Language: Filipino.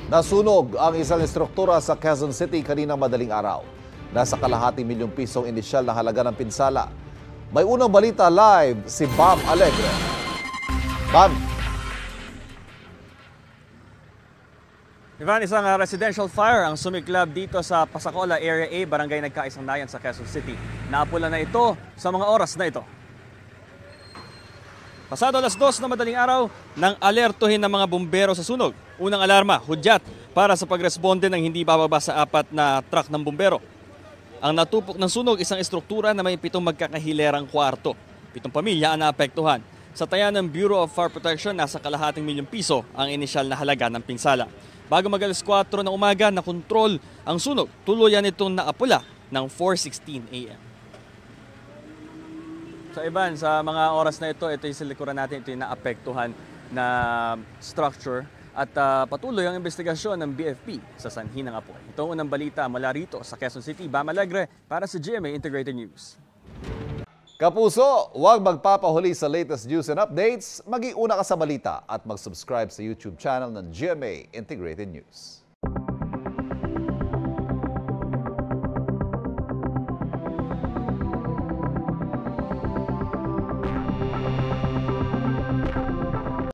Nasunog ang isang estruktura sa Quezon City kaninang madaling araw. Nasa kalahating milyong pisong inisyal na halaga ng pinsala. May unang balita live si Bam Alegre. Bam! Ivan, isang residential fire ang sumiklab dito sa Pasacola Area A, Barangay Nagkaisangnayan sa Quezon City. Naapula na ito sa mga oras na ito. Pasado alas 2 na madaling araw, nang alertuhin ng mga bumbero sa sunog. Unang alarma, hudyat, para sa pagresponde ng hindi bababa sa 4 na truck ng bumbero. Ang natupok ng sunog, isang estruktura na may 7 magkakahilerang kwarto. 7 pamilya ang naapektuhan. Sa taya ng Bureau of Fire Protection, nasa kalahating milyong piso ang inisyal na halaga ng pinsala. Bago mag-alas 4 ng umaga, nakontrol ang sunog. Tuluyan itong naapula ng 4:16 a.m. So Ivan, sa mga oras na ito yung silikuran natin, ito yung naapektuhan na structure at patuloy ang investigasyon ng BFP sa sanhi ng apoy. Ito ang unang balita mula rito sa Quezon City. Bam Alegre para sa GMA Integrated News. Kapuso, huwag magpapahuli sa latest news and updates. Mag-iuna ka sa balita at mag-subscribe sa YouTube channel ng GMA Integrated News.